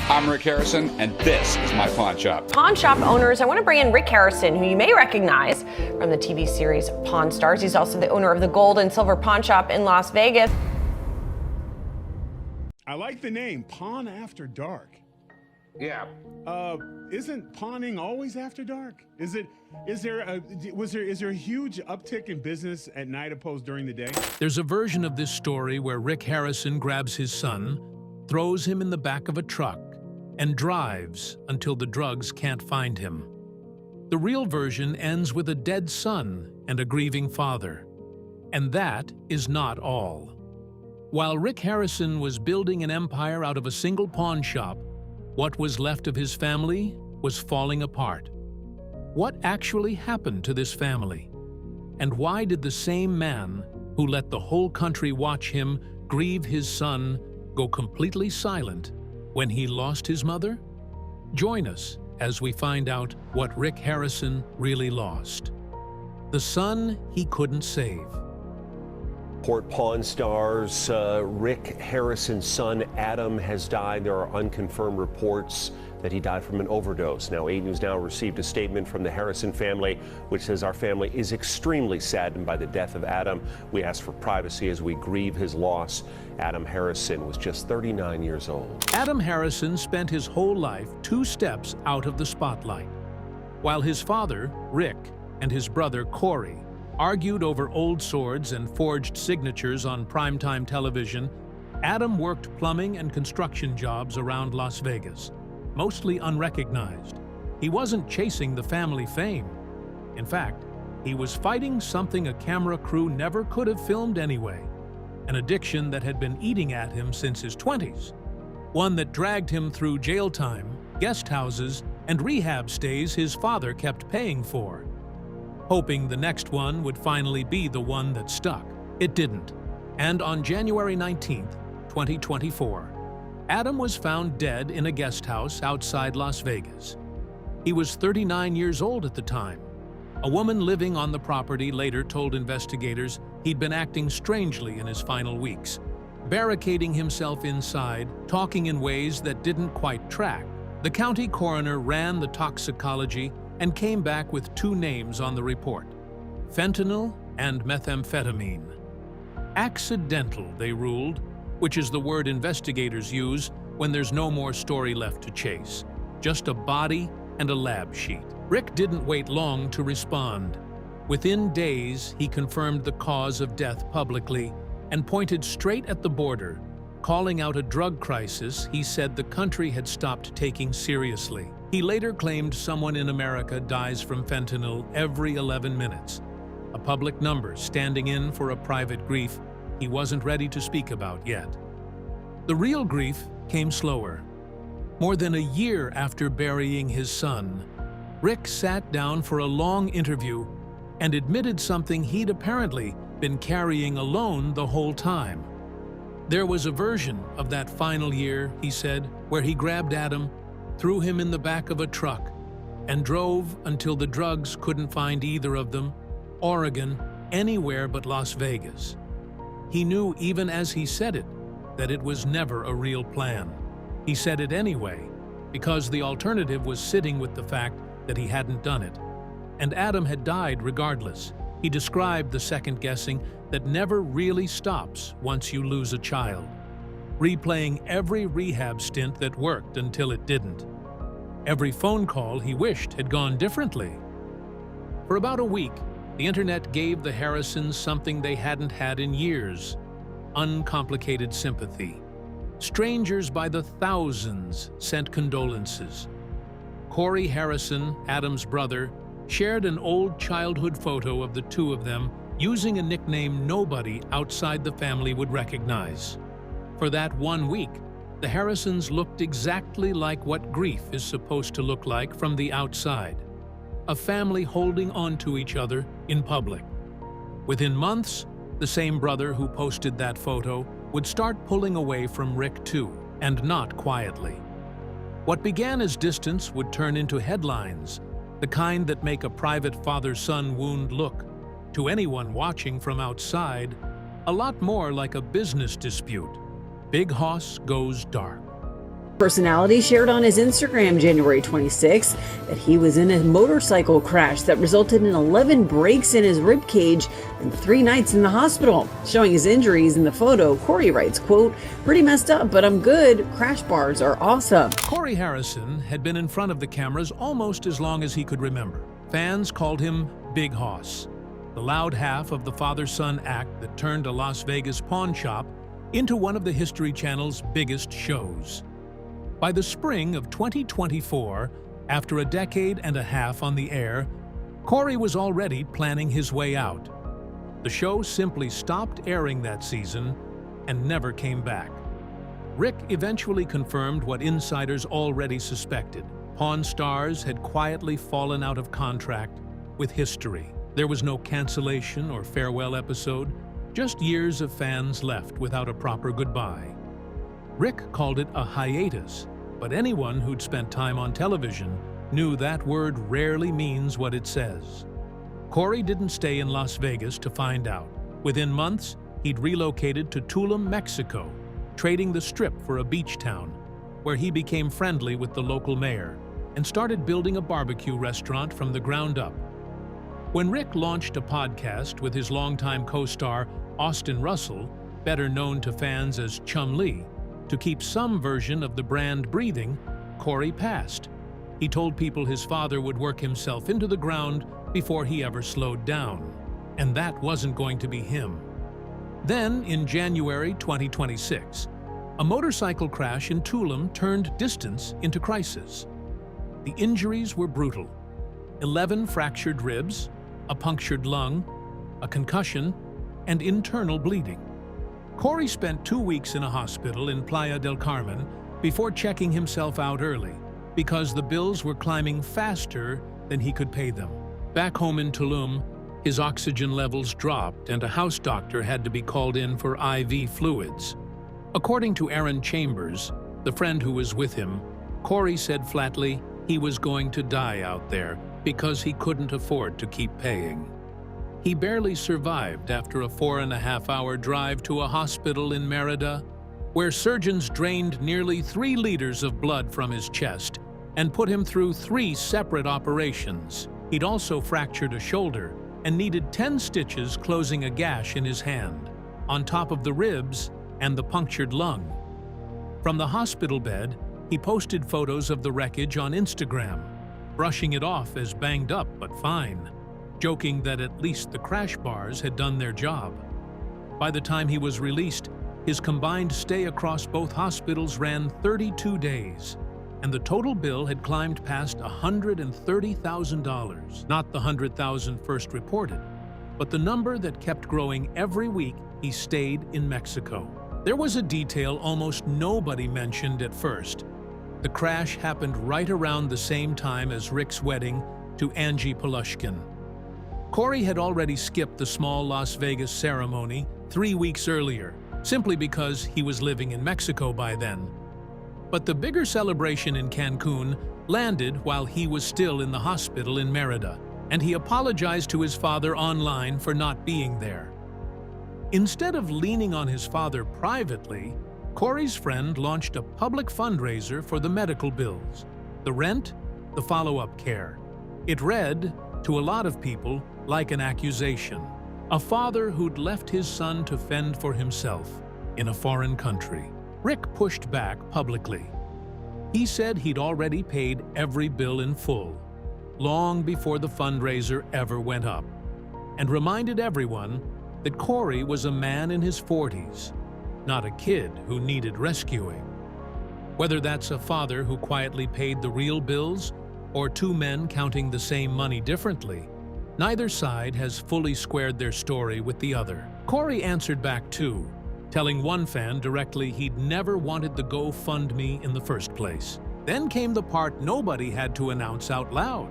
I'm Rick Harrison, and this is my pawn shop. Pawn shop owners, I want to bring in Rick Harrison, who you may recognize from the TV series Pawn Stars. He's also the owner of the Gold and Silver Pawn Shop in Las Vegas. I like the name, Pawn After Dark. Yeah. Isn't pawning always after dark? Is there a huge uptick in business at night opposed during the day? There's a version of this story where Rick Harrison grabs his son, throws him in the back of a truck, and drives until the drugs can't find him. The real version ends with a dead son and a grieving father. And that is not all. While Rick Harrison was building an empire out of a single pawn shop, what was left of his family was falling apart. What actually happened to this family? And why did the same man who let the whole country watch him grieve his son go completely silent when he lost his mother? Join us as we find out what Rick Harrison really lost. The son he couldn't save. Port Pawn Stars, Rick Harrison's son Adam has died. There are unconfirmed reports that he died from an overdose. Now, 8 News Now received a statement from the Harrison family, which says our family is extremely saddened by the death of Adam. We ask for privacy as we grieve his loss. Adam Harrison was just 39 years old. Adam Harrison spent his whole life 2 steps out of the spotlight. While his father, Rick, and his brother, Corey, argued over old swords and forged signatures on primetime television, Adam worked plumbing and construction jobs around Las Vegas, mostly unrecognized. He wasn't chasing the family fame. In fact, he was fighting something a camera crew never could have filmed anyway, an addiction that had been eating at him since his 20s, one that dragged him through jail time, guest houses, and rehab stays his father kept paying for. Hoping the next one would finally be the one that stuck. It didn't. And on January 19, 2024, Adam was found dead in a guest house outside Las Vegas. He was 39 years old at the time. A woman living on the property later told investigators he'd been acting strangely in his final weeks, barricading himself inside, talking in ways that didn't quite track. The county coroner ran the toxicology and came back with 2 names on the report: fentanyl and methamphetamine. Accidental, they ruled, which is the word investigators use when there's no more story left to chase. Just a body and a lab sheet. Rick didn't wait long to respond. Within days, he confirmed the cause of death publicly and pointed straight at the border, calling out a drug crisis he said the country had stopped taking seriously. He later claimed someone in America dies from fentanyl every 11 minutes, a public number standing in for a private grief he wasn't ready to speak about yet. The real grief came slower. More than a year after burying his son, Rick sat down for a long interview and admitted something he'd apparently been carrying alone the whole time. There was a version of that final year, he said, where he grabbed Adam, threw him in the back of a truck, and drove until the drugs couldn't find either of them, Oregon, anywhere but Las Vegas. He knew even as he said it that it was never a real plan. He said it anyway, because the alternative was sitting with the fact that he hadn't done it. And Adam had died regardless. He described the second-guessing that never really stops once you lose a child, replaying every rehab stint that worked until it didn't. Every phone call he wished had gone differently. For about a week, the internet gave the Harrisons something they hadn't had in years: uncomplicated sympathy. Strangers by the thousands sent condolences. Corey Harrison, Adam's brother, shared an old childhood photo of the 2 of them using a nickname nobody outside the family would recognize. For that 1 week, the Harrisons looked exactly like what grief is supposed to look like from the outside: a family holding on to each other in public. Within months, the same brother who posted that photo would start pulling away from Rick too, and not quietly. What began as distance would turn into headlines, the kind that make a private father-son wound look, to anyone watching from outside, a lot more like a business dispute. Big Hoss goes dark. Personality shared on his Instagram January 26 that he was in a motorcycle crash that resulted in 11 breaks in his rib cage and 3 nights in the hospital. Showing his injuries in the photo, Corey writes, quote, "Pretty messed up, but I'm good. Crash bars are awesome." Corey Harrison had been in front of the cameras almost as long as he could remember. Fans called him Big Hoss, the loud half of the father-son act that turned a Las Vegas pawn shop into one of the History Channel's biggest shows. By the spring of 2024, after a decade and a half on the air, Corey was already planning his way out. The show simply stopped airing that season and never came back. Rick eventually confirmed what insiders already suspected. Pawn Stars had quietly fallen out of contract with history. There was no cancellation or farewell episode, just years of fans left without a proper goodbye. Rick called it a hiatus, but anyone who'd spent time on television knew that word rarely means what it says. Corey didn't stay in Las Vegas to find out. Within months, he'd relocated to Tulum, Mexico, trading the Strip for a beach town, where he became friendly with the local mayor and started building a barbecue restaurant from the ground up. When Rick launched a podcast with his longtime co-star Austin Russell, better known to fans as Chum Lee, to keep some version of the brand breathing, Corey passed. He told people his father would work himself into the ground before he ever slowed down, and that wasn't going to be him. Then, in January 2026, a motorcycle crash in Tulum turned distance into crisis. The injuries were brutal. 11 fractured ribs, a punctured lung, a concussion, and internal bleeding. Corey spent 2 weeks in a hospital in Playa del Carmen before checking himself out early because the bills were climbing faster than he could pay them. Back home in Tulum, his oxygen levels dropped and a house doctor had to be called in for IV fluids. According to Aaron Chambers, the friend who was with him, Corey said flatly he was going to die out there because he couldn't afford to keep paying. He barely survived after a 4.5-hour drive to a hospital in Merida, where surgeons drained nearly 3 liters of blood from his chest and put him through 3 separate operations. He'd also fractured a shoulder and needed 10 stitches closing a gash in his hand, on top of the ribs and the punctured lung. From the hospital bed, he posted photos of the wreckage on Instagram, brushing it off as banged up but fine, joking that at least the crash bars had done their job. By the time he was released, his combined stay across both hospitals ran 32 days, and the total bill had climbed past $130,000. Not the $100,000 first reported, but the number that kept growing every week he stayed in Mexico. There was a detail almost nobody mentioned at first. The crash happened right around the same time as Rick's wedding to Angie Polushkin. Corey had already skipped the small Las Vegas ceremony 3 weeks earlier, simply because he was living in Mexico by then. But the bigger celebration in Cancun landed while he was still in the hospital in Merida, and he apologized to his father online for not being there. Instead of leaning on his father privately, Corey's friend launched a public fundraiser for the medical bills, the rent, the follow-up care. It read, to a lot of people, like an accusation. A father who'd left his son to fend for himself in a foreign country. Rick pushed back publicly. He said he'd already paid every bill in full, long before the fundraiser ever went up, and reminded everyone that Corey was a man in his 40s, not a kid who needed rescuing. Whether that's a father who quietly paid the real bills or 2 men counting the same money differently, neither side has fully squared their story with the other. Corey answered back too, telling one fan directly he'd never wanted the GoFundMe in the first place. Then came the part nobody had to announce out loud.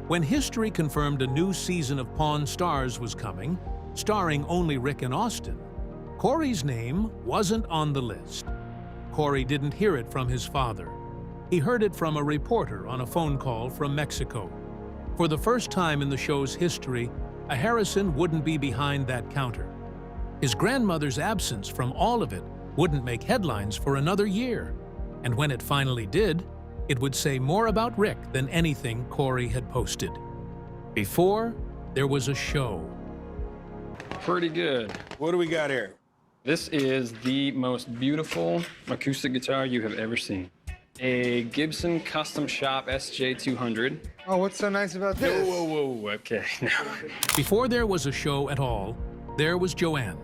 When history confirmed a new season of Pawn Stars was coming, starring only Rick and Austin, Corey's name wasn't on the list. Corey didn't hear it from his father. He heard it from a reporter on a phone call from Mexico. For the first time in the show's history, a Harrison wouldn't be behind that counter. His grandmother's absence from all of it wouldn't make headlines for another year. And when it finally did, it would say more about Rick than anything Corey had posted. Before, there was a show. Pretty good. What do we got here? This is the most beautiful acoustic guitar you have ever seen. A Gibson Custom Shop SJ200. Oh, what's so nice about this? Whoa, okay. No. Before there was a show at all, there was Joanne.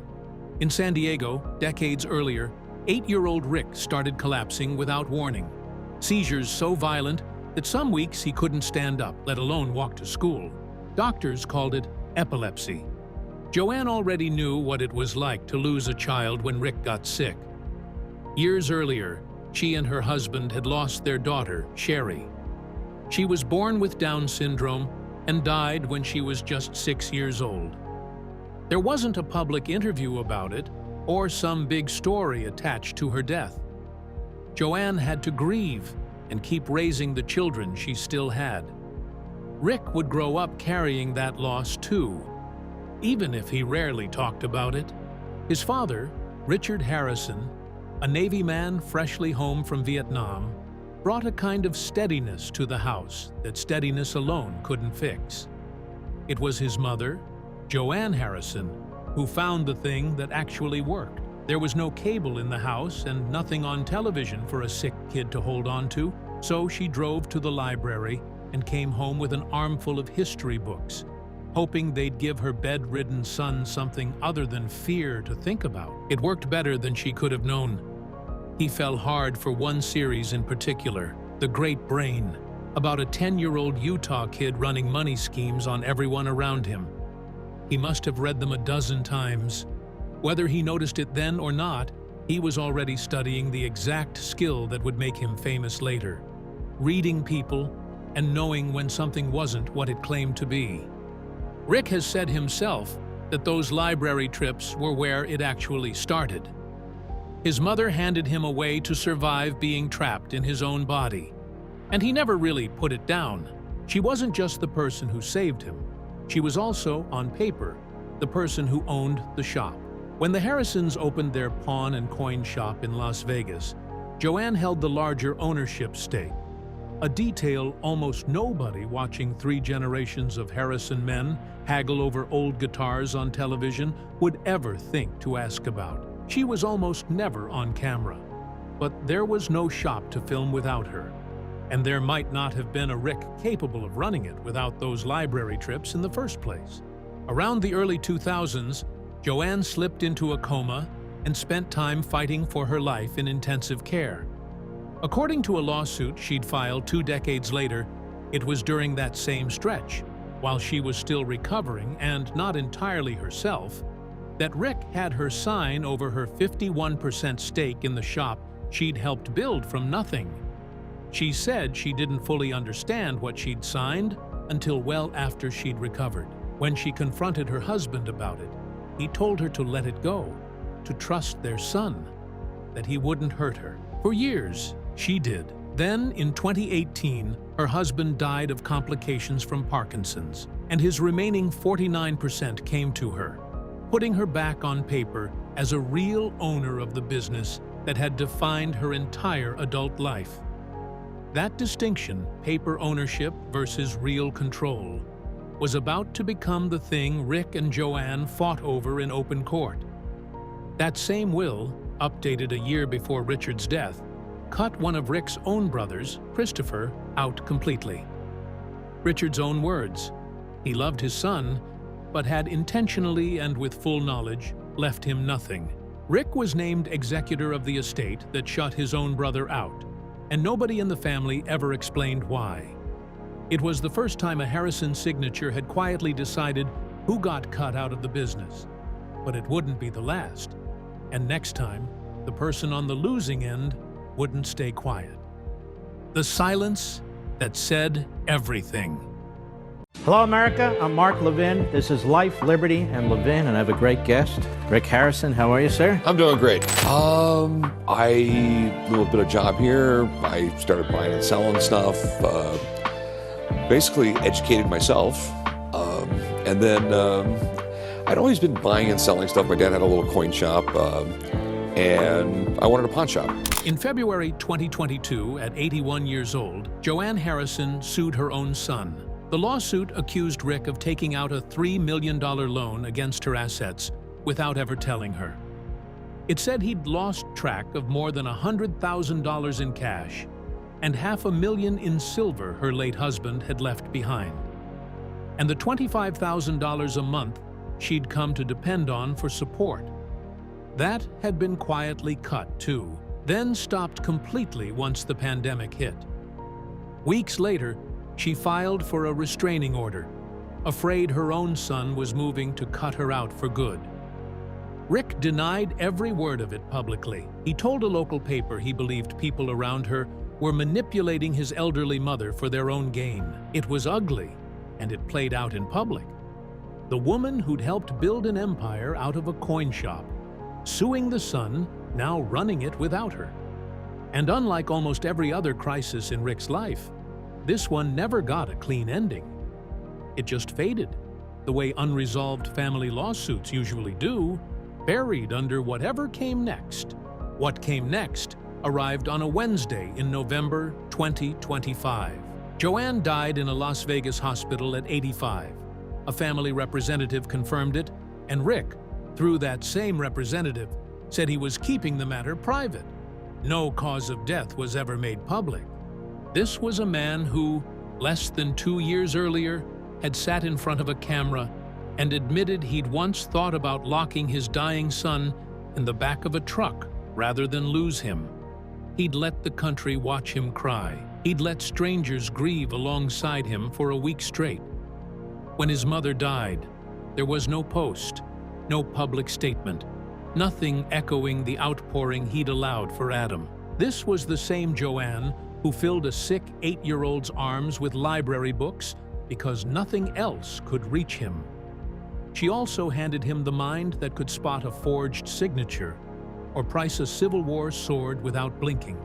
In San Diego, decades earlier, 8-year-old Rick started collapsing without warning. Seizures so violent that some weeks he couldn't stand up, let alone walk to school. Doctors called it epilepsy. Joanne already knew what it was like to lose a child when Rick got sick. Years earlier, she and her husband had lost their daughter, Sherry. She was born with Down syndrome and died when she was just 6 years old. There wasn't a public interview about it or some big story attached to her death. Joanne had to grieve and keep raising the children she still had. Rick would grow up carrying that loss too, even if he rarely talked about it. His father, Richard Harrison, a Navy man freshly home from Vietnam, brought a kind of steadiness to the house that steadiness alone couldn't fix. It was his mother, Joanne Harrison, who found the thing that actually worked. There was no cable in the house and nothing on television for a sick kid to hold on to, so she drove to the library and came home with an armful of history books, hoping they'd give her bedridden son something other than fear to think about. It worked better than she could have known. He fell hard for one series in particular, The Great Brain, about a 10-year-old Utah kid running money schemes on everyone around him. He must have read them a dozen times. Whether he noticed it then or not, he was already studying the exact skill that would make him famous later: reading people and knowing when something wasn't what it claimed to be. Rick has said himself that those library trips were where it actually started. His mother handed him a way to survive being trapped in his own body, and he never really put it down. She wasn't just the person who saved him. She was also, on paper, the person who owned the shop. When the Harrisons opened their pawn and coin shop in Las Vegas, Joanne held the larger ownership stake, a detail almost nobody watching 3 generations of Harrison men haggle over old guitars on television would ever think to ask about. She was almost never on camera, but there was no shop to film without her, and there might not have been a Rick capable of running it without those library trips in the first place. Around the early 2000s, Joanne slipped into a coma and spent time fighting for her life in intensive care. According to a lawsuit she'd filed 2 decades later, it was during that same stretch, while she was still recovering and not entirely herself, that Rick had her sign over her 51% stake in the shop she'd helped build from nothing. She said she didn't fully understand what she'd signed until well after she'd recovered. When she confronted her husband about it, he told her to let it go, to trust their son, that he wouldn't hurt her. For years, she did. Then, in 2018, her husband died of complications from Parkinson's, and his remaining 49% came to her, putting her back on paper as a real owner of the business that had defined her entire adult life. That distinction, paper ownership versus real control, was about to become the thing Rick and Joanne fought over in open court. That same will, updated a year before Richard's death, cut one of Rick's own brothers, Christopher, out completely. Richard's own words: he loved his son, but had intentionally and with full knowledge left him nothing. Rick was named executor of the estate that shut his own brother out, and nobody in the family ever explained why. It was the first time a Harrison signature had quietly decided who got cut out of the business. But it wouldn't be the last. And next time, the person on the losing end wouldn't stay quiet. The silence that said everything. Hello, America. I'm Mark Levin. This is Life, Liberty, and Levin, and I have a great guest, Rick Harrison. How are you, sir? I'm doing great. I little bit of job here. I started buying and selling stuff. Basically educated myself. And then I'd always been buying and selling stuff. My dad had a little coin shop, and I wanted a pawn shop. In February 2022, at 81 years old, Joanne Harrison sued her own son. The lawsuit accused Rick of taking out a $3 million loan against her assets without ever telling her. It said he'd lost track of more than $100,000 in cash and $500,000 in silver her late husband had left behind, and the $25,000 a month she'd come to depend on for support. That had been quietly cut, too, then stopped completely once the pandemic hit. Weeks later, she filed for a restraining order, afraid her own son was moving to cut her out for good. Rick denied every word of it publicly. He told a local paper he believed people around her were manipulating his elderly mother for their own gain. It was ugly, and it played out in public. The woman who'd helped build an empire out of a coin shop, suing the son, now running it without her. And unlike almost every other crisis in Rick's life, this one never got a clean ending. It just faded, the way unresolved family lawsuits usually do, buried under whatever came next. What came next arrived on a Wednesday in November 2025. Joanne died in a Las Vegas hospital at 85. A family representative confirmed it, and Rick, through that same representative, said he was keeping the matter private. No cause of death was ever made public. This was a man who, less than 2 years earlier, had sat in front of a camera and admitted he'd once thought about locking his dying son in the back of a truck rather than lose him. He'd let the country watch him cry. He'd let strangers grieve alongside him for a week straight. When his mother died, there was no post, no public statement, nothing echoing the outpouring he'd allowed for Adam. This was the same Joanne who filled a sick 8-year-old's arms with library books because nothing else could reach him. She also handed him the mind that could spot a forged signature or price a Civil War sword without blinking.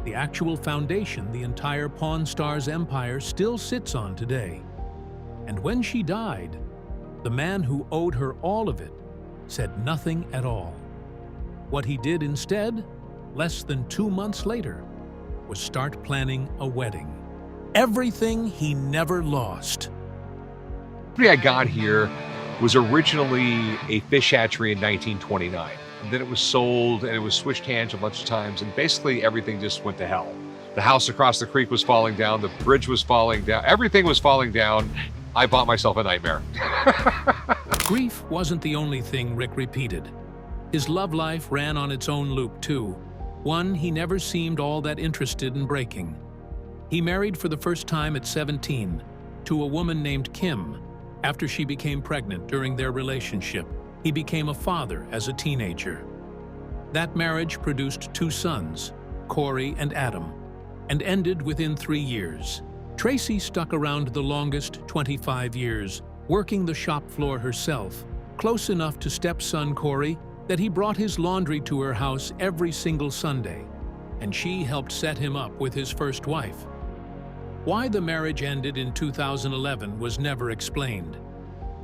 The actual foundation the entire Pawn Stars empire still sits on today. And when she died, the man who owed her all of it said nothing at all. What he did instead, less than 2 months later, was start planning a wedding. Everything he never lost. I got here was originally a fish hatchery in 1929. And then it was sold and it was switched hands a bunch of times, and basically everything just went to hell. The house across the creek was falling down, the bridge was falling down, everything was falling down. I bought myself a nightmare. Grief wasn't the only thing Rick repeated. His love life ran on its own loop too, one he never seemed all that interested in breaking. He married for the first time at 17 to a woman named Kim. After she became pregnant during their relationship, he became a father as a teenager. That marriage produced 2 sons, Corey and Adam, and ended within 3 years. Tracy stuck around the longest, 25 years, working the shop floor herself, close enough to stepson Corey that he brought his laundry to her house every single Sunday, and she helped set him up with his first wife. Why the marriage ended in 2011 was never explained.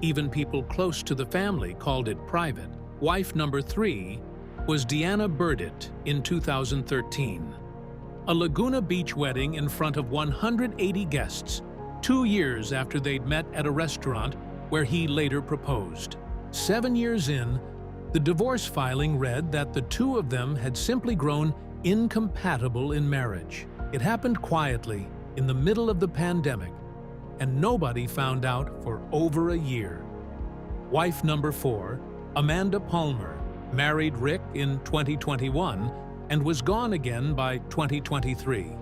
Even people close to the family called it private. Wife number 3 was Deanna Burdett in 2013. A Laguna Beach wedding in front of 180 guests, 2 years after they'd met at a restaurant where he later proposed. 7 years in, the divorce filing read that the 2 of them had simply grown incompatible in marriage. It happened quietly in the middle of the pandemic, and nobody found out for over a year. Wife number 4, Amanda Palmer, married Rick in 2021 and was gone again by 2023.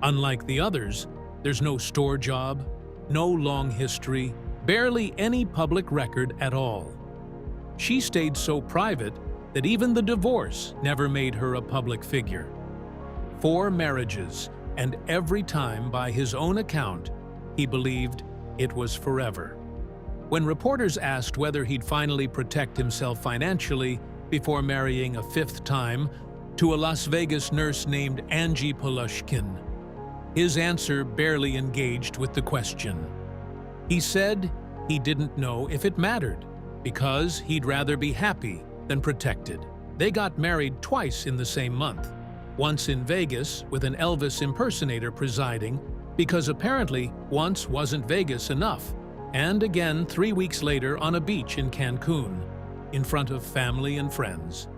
Unlike the others, there's no store job, no long history, barely any public record at all. She stayed so private that even the divorce never made her a public figure. 4 marriages, and every time, by his own account, he believed it was forever. When reporters asked whether he'd finally protect himself financially before marrying a 5th time to a Las Vegas nurse named Angie Polushkin, his answer barely engaged with the question. He said he didn't know if it mattered because he'd rather be happy than protected. They got married twice in the same month. once in Vegas with an Elvis impersonator presiding, because apparently once wasn't Vegas enough, and again 3 weeks later on a beach in Cancun, in front of family and friends.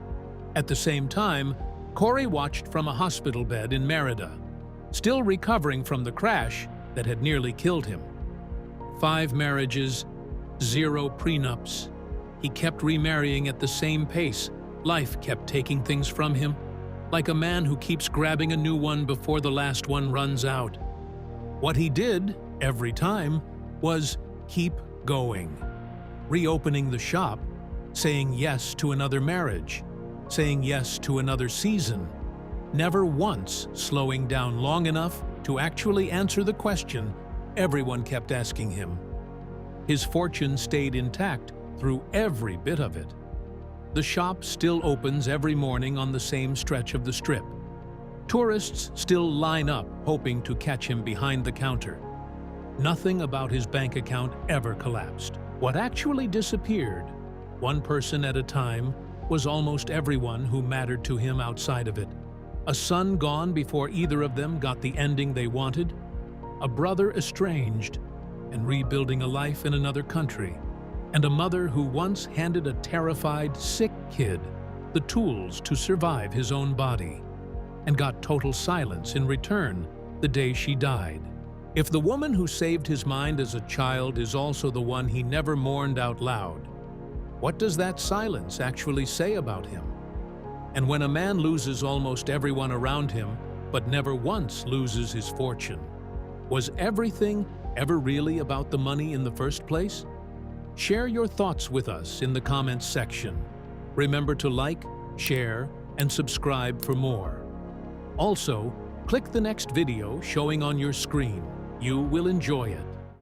At the same time, Corey watched from a hospital bed in Merida, still recovering from the crash that had nearly killed him. 5 marriages, 0 prenups. He kept remarrying at the same pace. Life kept taking things from him, like a man who keeps grabbing a new one before the last one runs out. What he did, every time, was keep going. Reopening the shop, saying yes to another marriage, saying yes to another season, never once slowing down long enough to actually answer the question everyone kept asking him. His fortune stayed intact through every bit of it. The shop still opens every morning on the same stretch of the Strip. Tourists still line up hoping to catch him behind the counter. Nothing about his bank account ever collapsed. What actually disappeared, one person at a time, was almost everyone who mattered to him outside of it. A son gone before either of them got the ending they wanted, a brother estranged and rebuilding a life in another country, and a mother who once handed a terrified, sick kid the tools to survive his own body, and got total silence in return the day she died. If the woman who saved his mind as a child is also the one he never mourned out loud, what does that silence actually say about him? And when a man loses almost everyone around him, but never once loses his fortune, was everything ever really about the money in the first place? Share your thoughts with us in the comments section. Remember to like, share, and subscribe for more. Also, click the next video showing on your screen. You will enjoy it.